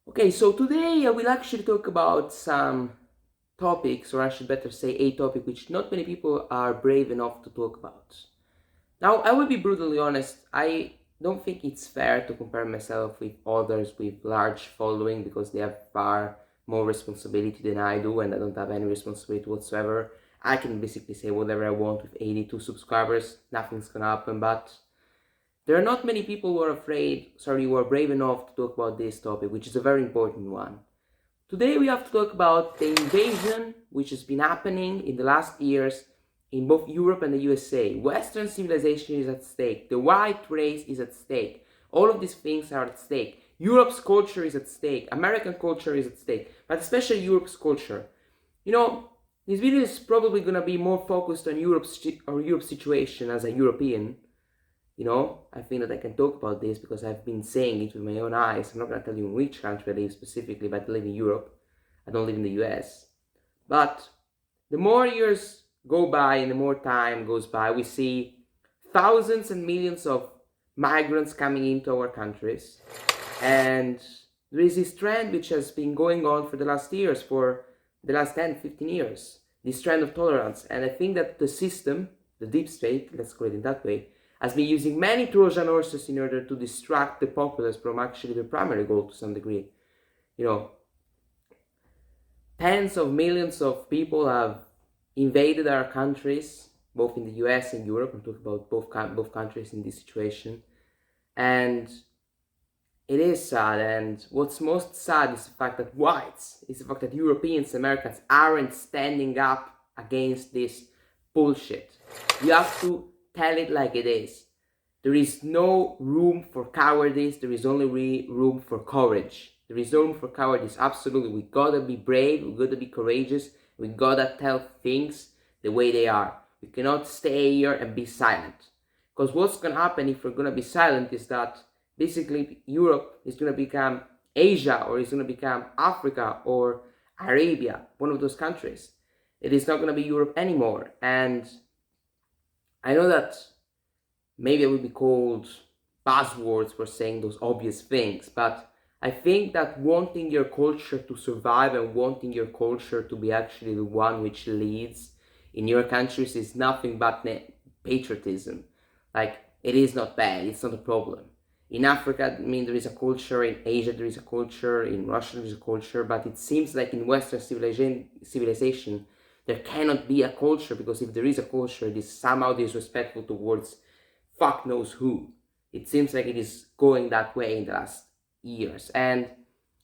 Okay, so today I will actually talk about some topics, or I should better say a topic which not many people are brave enough to talk about. Now, I will be brutally honest, I don't think it's fair to compare myself with others with large following because they have far more responsibility than I do and I don't have any responsibility whatsoever. I can basically say whatever I want with 82 subscribers, nothing's gonna happen, but there are not many people who are brave enough to talk about this topic, which is a very important one. Today we have to talk about the invasion which has been happening in the last years in both Europe and the USA. Western civilization is at stake. The white race is at stake. All of these things are at stake. Europe's culture is at stake. American culture is at stake. But especially Europe's culture. You know, this video is probably going to be more focused on Europe's situation as a European. I think that I can talk about this because I've been saying it with my own eyes. I'm not going to tell you in which country I live specifically, but I live in Europe. I don't live in the US. But the more years go by and the more time goes by, we see thousands and millions of migrants coming into our countries. And there is this trend which has been going on for the last years, for the last 10, 15 years, this trend of tolerance. And I think that the system, the deep state, let's call it in that way, has been using many Trojan horses in order to distract the populace from actually the primary goal to some degree. You know, tens of millions of people have invaded our countries, both in the US and Europe. I'm talking about both countries in this situation. And it is sad, and what's most sad is the fact that Europeans, Americans aren't standing up against this bullshit. You have to tell it like it is. There is no room for cowardice, there is only room for courage. There is no room for cowardice, absolutely. We gotta be brave, we gotta be courageous, we gotta tell things the way they are. We cannot stay here and be silent. Because what's gonna happen if we're gonna be silent is that basically Europe is gonna become Asia, or it's gonna become Africa or Arabia, one of those countries. It is not gonna be Europe anymore. And I know that maybe I will be called buzzwords for saying those obvious things, but I think that wanting your culture to survive and wanting your culture to be actually the one which leads in your countries is nothing but patriotism. Like, it is not bad, it's not a problem. In Africa, there is a culture, in Asia there is a culture, in Russia there is a culture, but it seems like in Western civilization there cannot be a culture, because if there is a culture, it is somehow disrespectful towards fuck knows who. It seems like it is going that way in the last years. And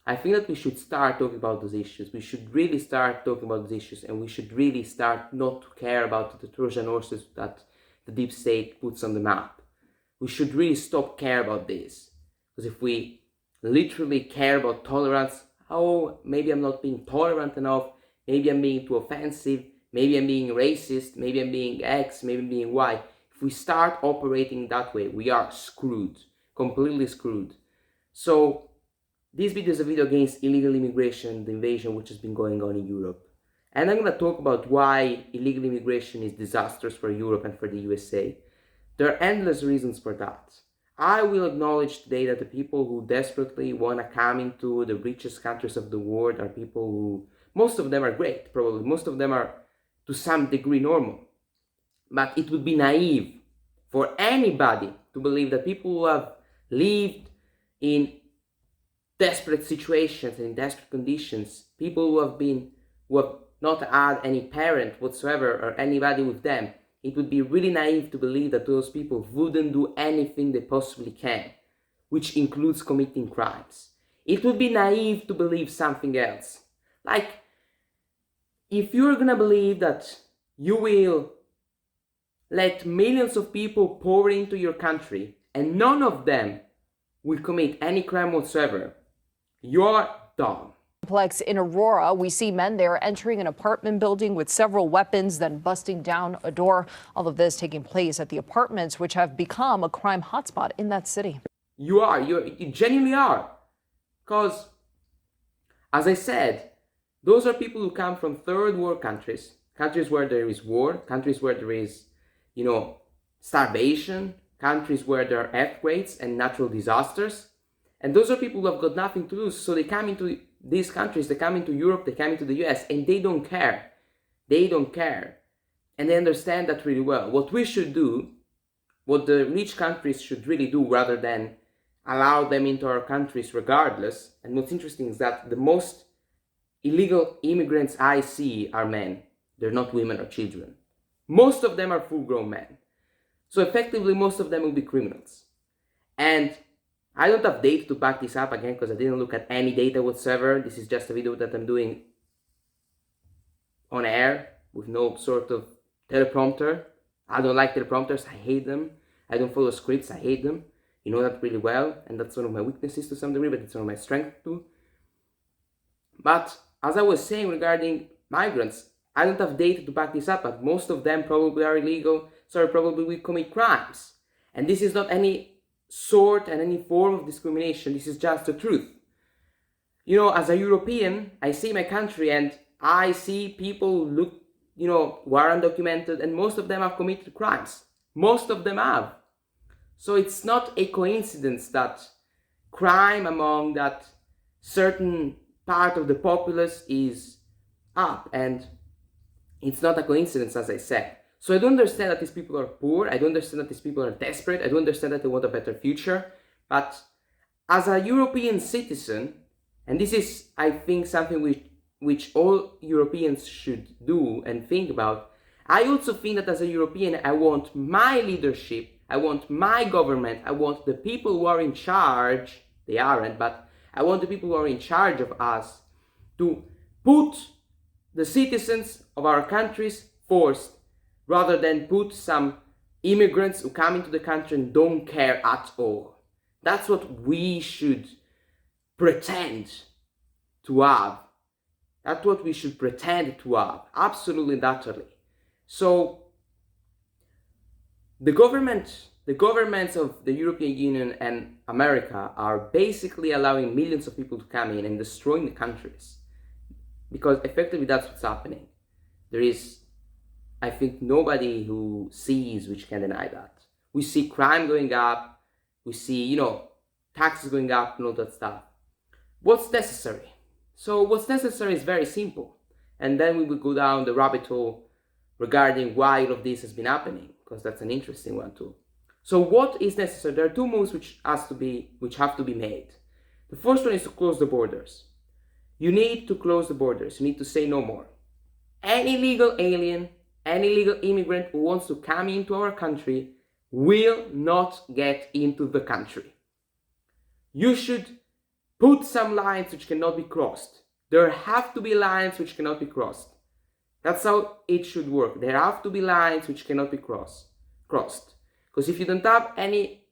I think that we should start talking about those issues. We should really start talking about those issues, and we should really start not to care about the Trojan horses that the deep state puts on the map. We should really stop care about this. Because if we literally care about tolerance, oh, maybe I'm not being tolerant enough, maybe I'm being too offensive, maybe I'm being racist, maybe I'm being X, maybe I'm being Y. If we start operating that way, we are screwed, completely screwed. So this video is a video against illegal immigration, the invasion which has been going on in Europe. And I'm going to talk about why illegal immigration is disastrous for Europe and for the USA. There are endless reasons for that. I will acknowledge today that the people who desperately want to come into the richest countries of the world are people who, most of them are great, probably. Most of them are to some degree normal. But it would be naive for anybody to believe that people who have lived in desperate situations and in desperate conditions, people who have not had any parent whatsoever or anybody with them, it would be really naive to believe that those people wouldn't do anything they possibly can, which includes committing crimes. It would be naive to believe something else. Like, if you're gonna believe that you will let millions of people pour into your country and none of them will commit any crime whatsoever, you're dumb. Complex in Aurora, we see men there entering an apartment building with several weapons, then busting down a door. All of this taking place at the apartments, which have become a crime hotspot in that city. You genuinely are. Because, as I said, those are people who come from third world countries, countries where there is war, countries where there is, starvation, countries where there are earthquakes and natural disasters. And those are people who have got nothing to lose. So they come into these countries, they come into Europe, they come into the US, and they don't care. They don't care. And they understand that really well. What we should do, what the rich countries should really do, rather than allow them into our countries regardless. And what's interesting is that the most illegal immigrants I see are men. They're not women or children. Most of them are full-grown men. So effectively, most of them will be criminals. And I don't have data to back this up, again, because I didn't look at any data whatsoever. This is just a video that I'm doing on air with no sort of teleprompter. I don't like teleprompters. I hate them. I don't follow scripts. I hate them. You know that really well. And that's one of my weaknesses to some degree, but it's one of my strengths too. But as I was saying regarding migrants, I don't have data to back this up, but most of them probably are illegal, so probably will commit crimes. And this is not any sort and any form of discrimination. This is just the truth. You know, as a European, I see my country and I see people look, who are undocumented, and most of them have committed crimes. Most of them have. So it's not a coincidence that crime among that certain part of the populace is up, and it's not a coincidence, as I said. So I don't understand that these people are poor. I don't understand that these people are desperate. I don't understand that they want a better future. But as a European citizen, and this is, I think, something which all Europeans should do and think about, I also think that as a European, I want my leadership, I want my government, I want the people who are in charge, they aren't, but I want the people who are in charge of us to put the citizens of our countries first, rather than put some immigrants who come into the country and don't care at all. That's what we should pretend to have. That's what we should pretend to have. Absolutely and utterly. So the governments of the European Union and America are basically allowing millions of people to come in and destroying the countries. Because effectively that's what's happening. There is, I think, nobody who sees which can deny that. We see crime going up, we see, taxes going up and all that stuff. What's necessary? So what's necessary is very simple. And then we will go down the rabbit hole regarding why all of this has been happening, because that's an interesting one too. So what is necessary? There are two moves which have to be made. The first one is to close the borders. You need to close the borders. You need to say no more. Any legal alien, any legal immigrant who wants to come into our country will not get into the country. You should put some lines which cannot be crossed. There have to be lines which cannot be crossed. That's how it should work. There have to be lines which cannot be crossed. Because if you don't have any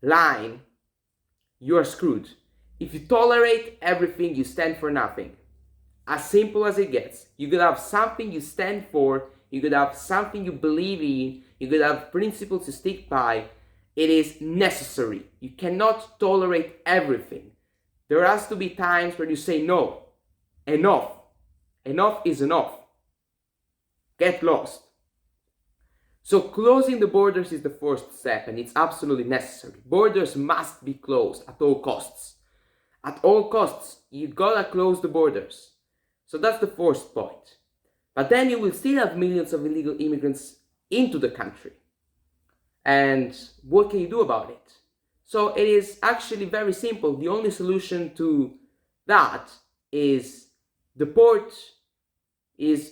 line, you are screwed. If you tolerate everything, you stand for nothing. As simple as it gets. You could have something you stand for, you could have something you believe in, you could have principles you stick by. It is necessary. You cannot tolerate everything. There has to be times where you say no. Enough. Enough is enough. Get lost. So closing the borders is the first step, and it's absolutely necessary. Borders must be closed at all costs. At all costs, you gotta close the borders. So that's the first point. But then you will still have millions of illegal immigrants into the country. And what can you do about it? So it is actually very simple. The only solution to that is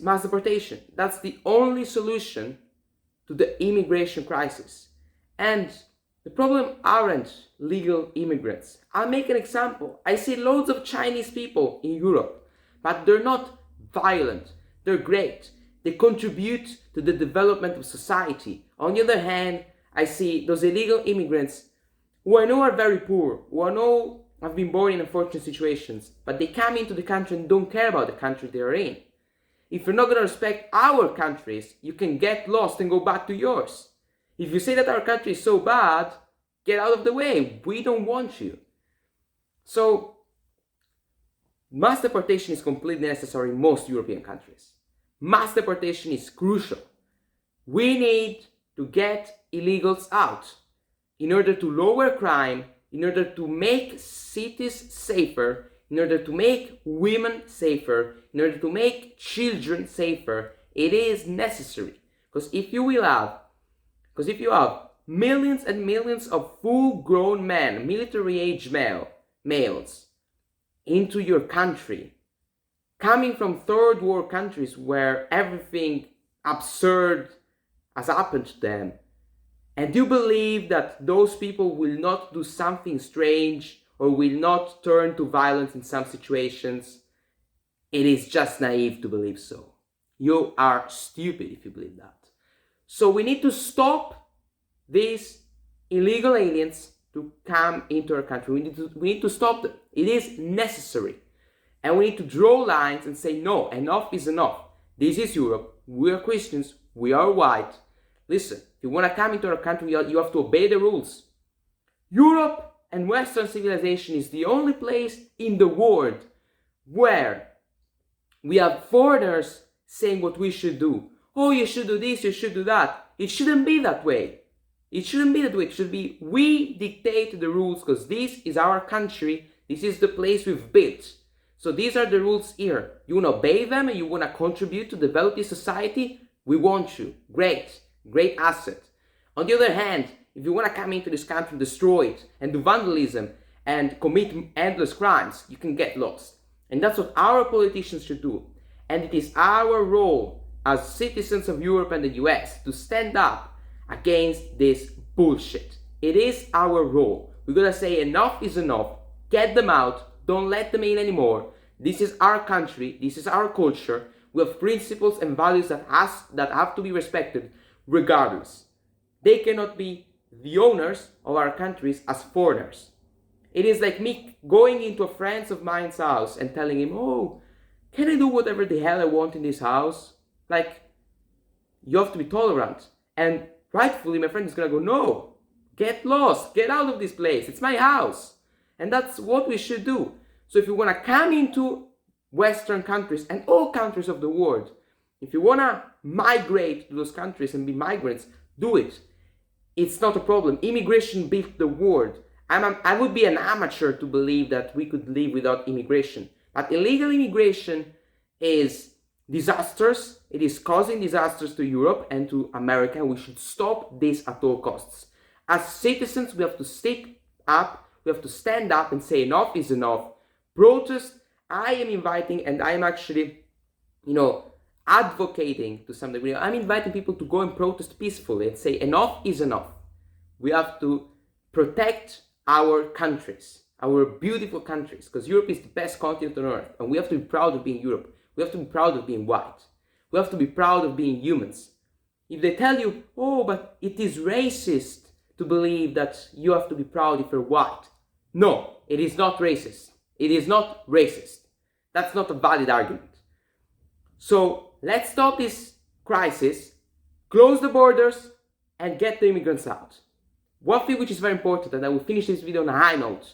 mass deportation. That's the only solution to the immigration crisis. And the problem aren't legal immigrants. I'll make an example. I see loads of Chinese people in Europe, but they're not violent. They're great. They contribute to the development of society. On the other hand, I see those illegal immigrants who I know are very poor, who I know have been born in unfortunate situations, but they come into the country and don't care about the country they are in. If you're not going to respect our countries, you can get lost and go back to yours. If you say that our country is so bad, get out of the way. We don't want you. So, mass deportation is completely necessary in most European countries. Mass deportation is crucial. We need to get illegals out in order to lower crime, in order to make cities safer, in order to make women safer, in order to make children safer, it is necessary. Because if you have millions and millions of full-grown men, military-age males, into your country, coming from third world countries where everything absurd has happened to them, and you believe that those people will not do something strange or will not turn to violence in some situations, it is just naive to believe so. You are stupid if you believe that. So we need to stop these illegal aliens to come into our country. We need to stop them. It is necessary. And we need to draw lines and say, no, enough is enough. This is Europe. We are Christians. We are white. Listen, if you want to come into our country, you have to obey the rules. Europe and Western civilization is the only place in the world where we have foreigners saying what we should do. Oh, you should do this, you should do that. It shouldn't be that way. It shouldn't be that way. It should be we dictate the rules because this is our country. This is the place we've built. So these are the rules here. You want to obey them and you want to contribute to develop this society? We want you. Great. Great asset. On the other hand, if you want to come into this country, destroy it, and do vandalism, and commit endless crimes, you can get lost. And that's what our politicians should do. And it is our role as citizens of Europe and the US to stand up against this bullshit. It is our role. We're gonna say enough is enough. Get them out. Don't let them in anymore. This is our country. This is our culture. We have principles and values that have to be respected regardless. They cannot be the owners of our countries as foreigners. It is like me going into a friend of mine's house and telling him, oh, can I do whatever the hell I want in this house? Like, you have to be tolerant. And rightfully, my friend is going to go, no, get lost, get out of this place. It's my house. And that's what we should do. So if you want to come into Western countries and all countries of the world, if you want to migrate to those countries and be migrants, do it. It's not a problem. Immigration built the world. I would be an amateur to believe that we could live without immigration. But illegal immigration is disastrous. It is causing disasters to Europe and to America. We should stop this at all costs. As citizens, we have to stick up. We have to stand up and say enough is enough. Protest. I am inviting, and I am actually, advocating to some degree. I'm inviting people to go and protest peacefully and say enough is enough. We have to protect our countries, our beautiful countries, because Europe is the best continent on earth, and we have to be proud of being Europe. We have to be proud of being white. We have to be proud of being humans. If they tell you, oh, but it is racist to believe that you have to be proud if you're white. No, it is not racist. It is not racist. That's not a valid argument. So let's stop this crisis, close the borders, and get the immigrants out. One thing which is very important, and I will finish this video on a high note.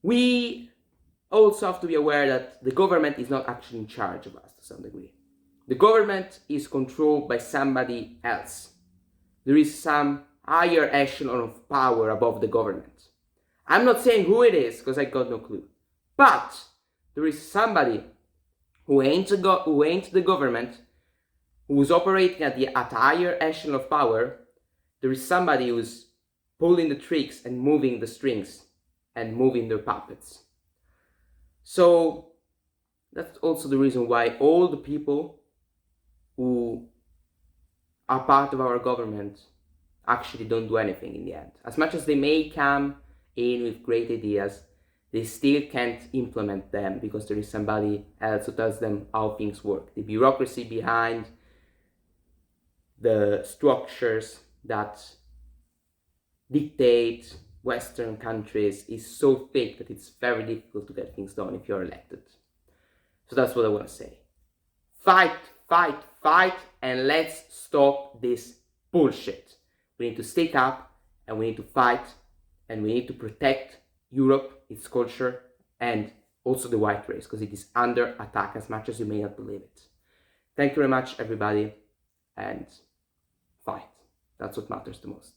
We also have to be aware that the government is not actually in charge of us to some degree. The government is controlled by somebody else. There is some higher echelon of power above the government. I'm not saying who it is because I got no clue. But there is somebody who ain't the government, who's operating at a higher echelon of power. There is somebody who's pulling the tricks and moving the strings and moving their puppets. So that's also the reason why all the people who are part of our government actually don't do anything in the end. As much as they may come in with great ideas, they still can't implement them because there is somebody else who tells them how things work. The bureaucracy behind the structures that dictate Western countries is so thick that it's very difficult to get things done if you're elected. So that's what I want to say. Fight, fight, fight, and let's stop this bullshit. We need to stick up, and we need to fight, and we need to protect Europe, its culture, and also the white race, because it is under attack as much as you may not believe it. Thank you very much, everybody, and fight. That's what matters the most.